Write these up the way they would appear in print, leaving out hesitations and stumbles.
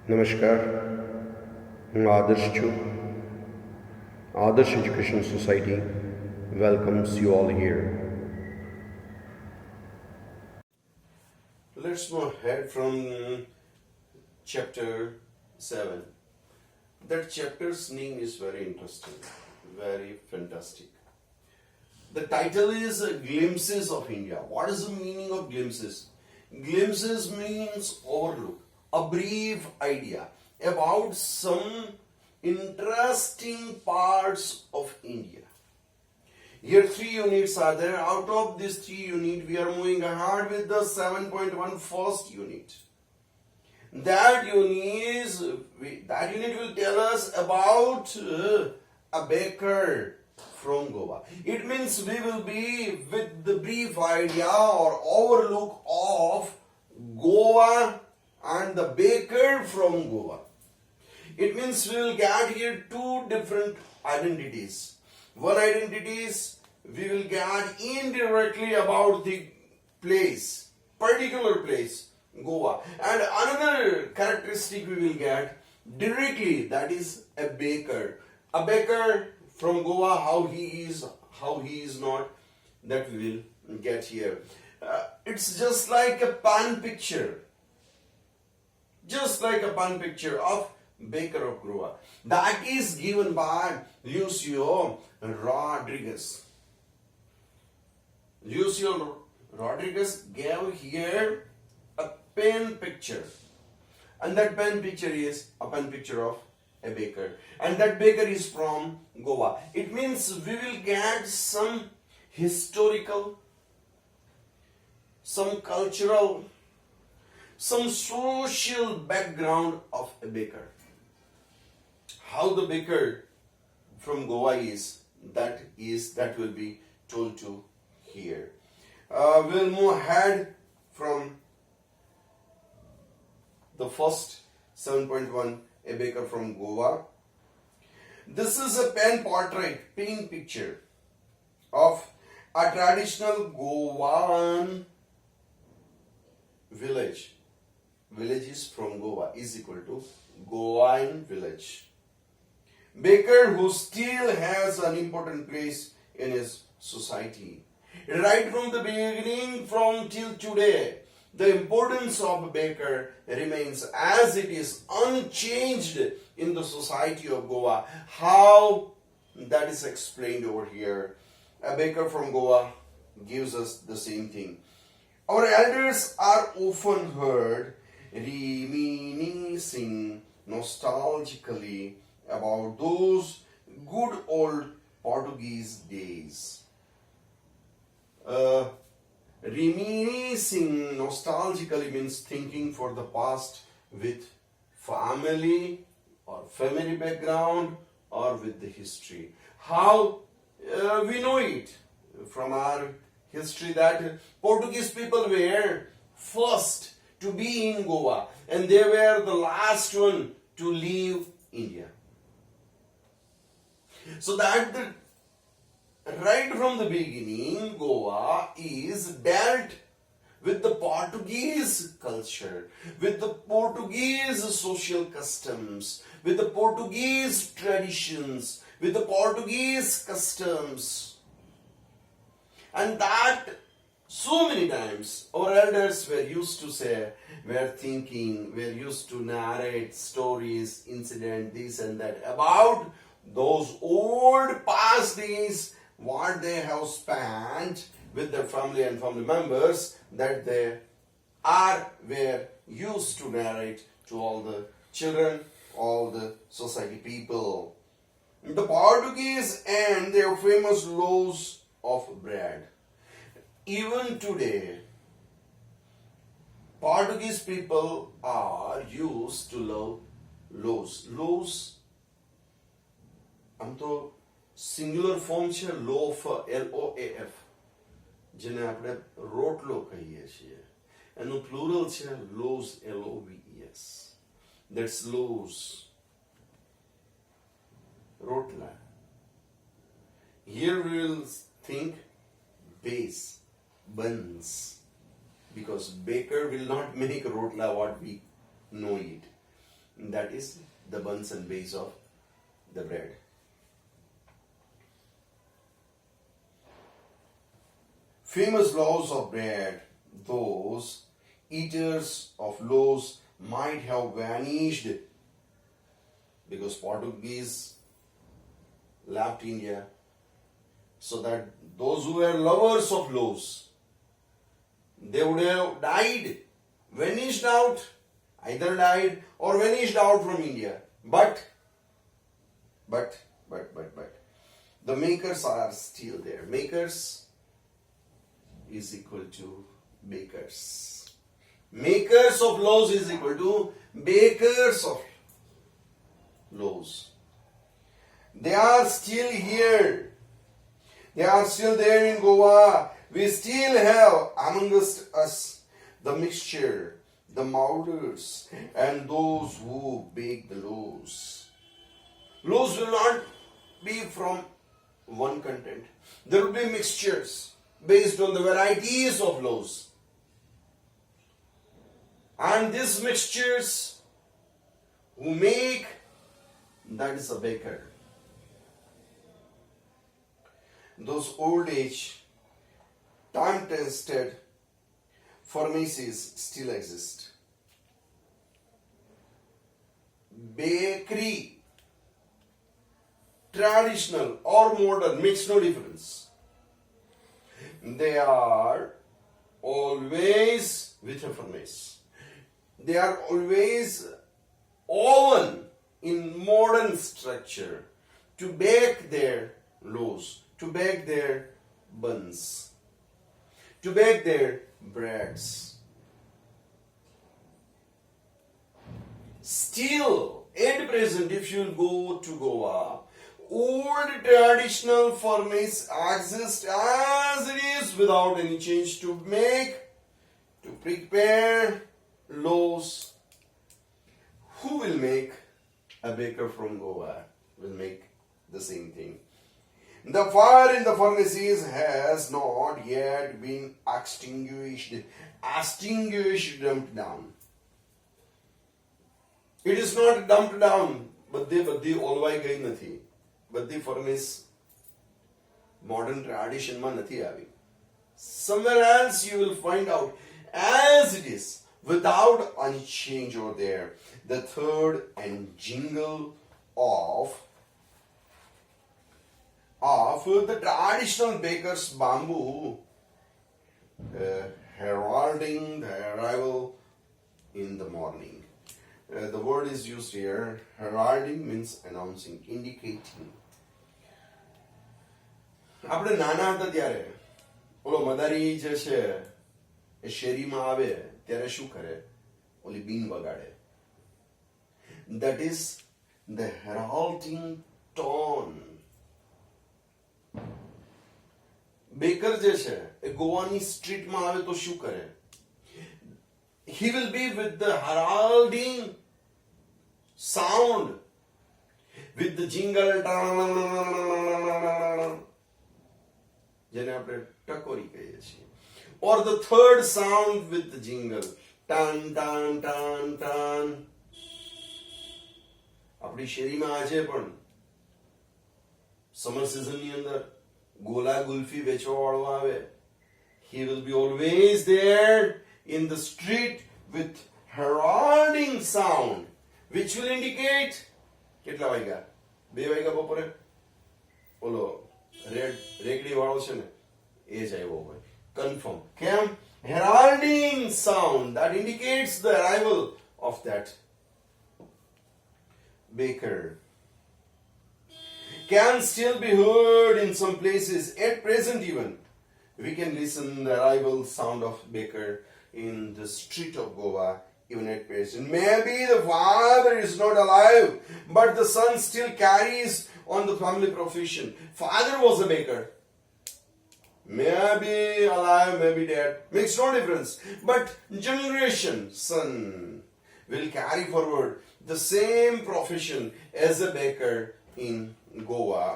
નમસ્કાર, હું આદર્શ છું. Adarsh Education Society welcomes you all here. Let's move ahead from chapter 7. That chapter's name is very interesting, very fantastic. The title is Glimpses of India. What is the meaning of glimpses? Glimpses means overlook, a brief idea about some interesting parts of India. Here 3 units are there. Out of these 3 units, we are moving ahead with the 7.1 first unit. That unit will tell us about a baker from Goa. It means we will be with the brief idea or overlook of Goa and the baker from Goa. It means we will get here 2 different identities. One identity is we will get indirectly about the place, particular place, Goa. And another characteristic we will get directly, that is a baker. A baker from Goa, how he is not, that we will get here. It's just like a pan picture. Just like a pan picture of Baker of Goa. That is given by Lucio Rodriguez. Lucio Rodriguez gave here a pen picture. And that pen picture is a pen picture of a baker. And that baker is from Goa. It means we will get some historical, some cultural, some social background of a baker. How the baker from Goa is, that will be told to here. We'll move ahead from the first 7.1, a baker from Goa. This is a pen portrait, pen picture of a traditional Goan village. Villages from Goa is equal to Goan village. Baker who still has an important place in his society. Right from the beginning, from till today, the importance of a baker remains as it is unchanged in the society of Goa. How that is explained over here. A baker from Goa gives us the same thing. Our elders are often heard reminiscing nostalgically about those good old Portuguese days. Reminiscing nostalgically means thinking for the past with family or family background or with the history. How we know it from our history that Portuguese people were first to be in Goa and they were the last one to leave India. So that right from the beginning, Goa is dealt with the Portuguese culture, with the Portuguese social customs, with the Portuguese traditions, with the Portuguese customs. And that so many times our elders were used to say, were used to narrate stories, incident, this and that about those old past days, what they have spent with their family and family members, that they were used to narrate to all the children, all the society people. The Portuguese and their famous loaves of bread. Even today, Portuguese people are used to love loaves. Loaves, આમ તો singular form છે લોફ, LOAF, જેને આપણે રોટલો કહીએ છીએ. એનું plural છે loaves, LOVES. That's loaves. Rotla. Here we will think base, buns, because baker will not make rotla what we know it. That is the buns and base of the bread. Famous loaves of bread, those eaters of loaves might have vanished because Portuguese left India, so that those who were lovers of loaves, they would have died, vanished out, either died or vanished out from India. But, the makers are still there. Makers is equal to bakers. Makers of loaves is equal to bakers of loaves. They are still here. They are still there in Goa. We still have amongst us the mixture, the molders, and those who bake the loaves. Loaves will not be from one content. There will be mixtures based on the varieties of loaves. And these mixtures who make, that is a baker. Those old age, time tested furnaces still exist. Bakery, traditional or modern, makes no difference. They are always with a furnace. They are always oven in modern structure to bake their loaves, to bake their buns, to bake their breads. Still, at present, if you go to Goa, old traditional furnace exists as it is without any change to make, to prepare loaves. Who will make? A baker from Goa will make the same thing. The fire in the furnaces has not yet been extinguished, dumped down. It is not dumped down, બધી ઓલવાઈ ગઈ નથી. બધી furnace modern tradition માં નથી આવી. Somewhere else you will find out as it is, without any change over there. The third and jingle of the traditional baker's bamboo, heralding the arrival in the morning. The word is used here. Heralding means announcing, indicating. આપણે નાના હતા ત્યારે ઓલો મદારી જે છે એ શેરીમાં આવે ત્યારે શું કરે? ઓલી બીન વગાડે. That is the heralding tone. Baker જે છે એ ગોવાની સ્ટ્રીટમાં આવે તો શું કરે? He will be with the heralding sound, with the jingle, જેને આપણે ટકોરી કહીએ છીએ, or the third sound with the jingle, tan tan tan tan. આપણી શેરીમાં આજે પણ સમર સિઝનની અંદર ગોલા ગુલ્ફી વેચવા વાળો આવે. He will be always there in the street with heralding sound, which will indicate કેટલા વાગ્યા? 2 વાગ્યા બપોરે ઓલો રેકડી વાળો છે ને એ જ આવ્યો હોય. Confirm. કેમ? Heralding sound that indicates the arrival of that baker. Can still be heard in some places at present even. We can listen the arrival sound of baker in the street of Goa even at present. Maybe the father is not alive, but the son still carries on the family profession. Father was a baker. Maybe alive, maybe dead. Makes no difference. But generation, son, will carry forward the same profession as a baker in Goa.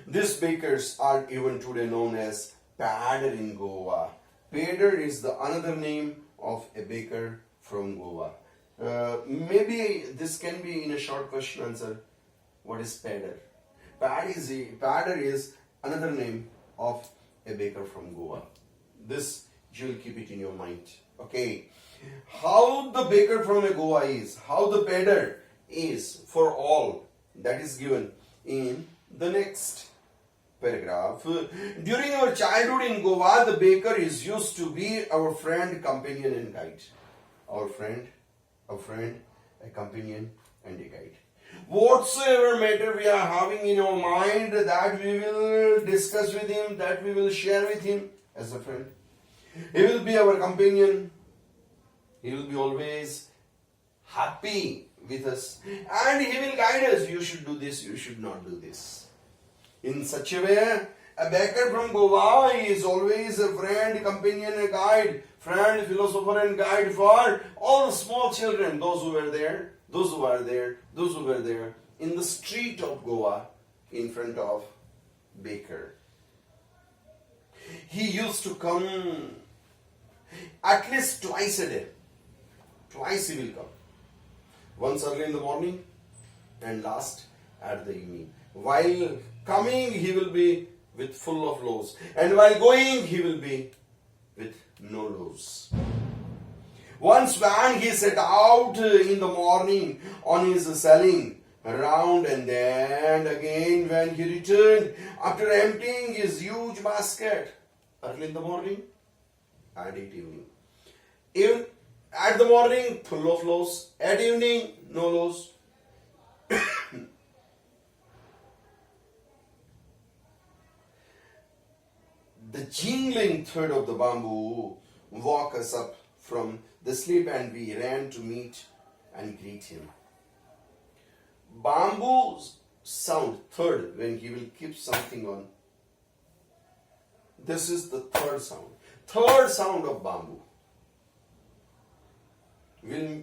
These bakers are even today known as padder in Goa. Padder is the another name of a baker from Goa. Maybe this can be in a short question answer. What is padder? Padder is another name of a baker from Goa. This you will keep it in your mind. Okay. How the baker from a Goa is, how the padder is for all, that is given in the next paragraph. During our childhood in Goa, the baker is used to be our friend, companion, and guide. Our friend, a companion, and a guide. Whatsoever matter we are having in our mind, that we will discuss with him, that we will share with him as a friend. He will be our companion. He will be always happy with us. And he will guide us. You should do this, you should not do this. In such a way, a baker from Goa is always a friend, companion, a guide, friend, philosopher, and guide for all the small children, those who were there, those who are there, those who were there in the street of Goa in front of baker. He used to come at least twice a day. Twice he will come. Once early in the morning and last at the evening. While coming, he will be with full of loaves. And while going, he will be with no loaves. Once when he set out in the morning on his selling round, and then again when he returned after emptying his huge basket early in the morning and at evening. Even at the morning, full of loaves. At evening, no loaves. The jingling thread of the bamboo woke us up from the sleep, and we ran to meet and greet him. Bamboo sound third when he will keep something on. This is the third sound. Third sound of bamboo will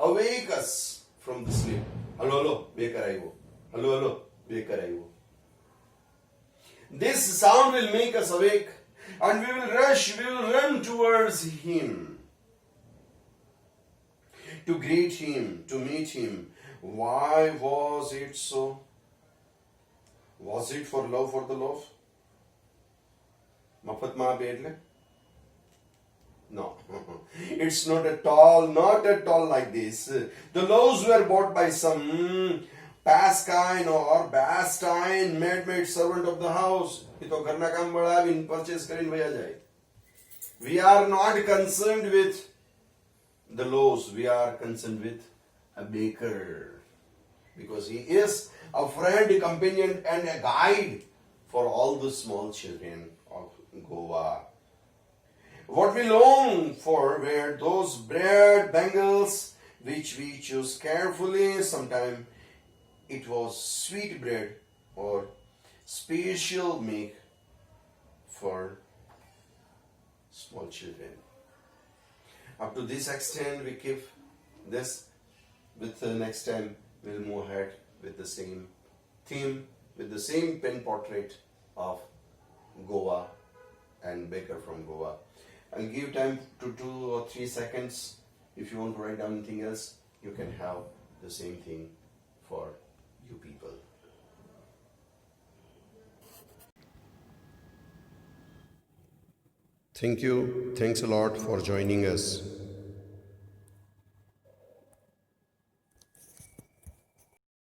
awake us from the sleep. Hello, hello, baker aivo. Hello, hello, baker aivo. This sound will make us awake, and we will run towards him to greet him, to meet him. Why was it so? Was it for love for the love? Mafat ma bedle? No, it's not at all like this. The loaves were bought by some Pascine or Bastine, maid servant of the house. We are not concerned with the loaves, we are concerned with a baker. Because he is a friend, a companion, and a guide for all the small children of Goa. What we long for were those bread bangles which we choose carefully. Sometimes it was sweet bread or special milk for small children. Up to this extent we keep this. With the next time we'll move ahead with the same theme, with the same pen portrait of Goa and baker from Goa. I'll give time to 2 or 3 seconds. If you want to write down anything else, you can have the same thing for you people. Thank you. Thanks a lot for joining us.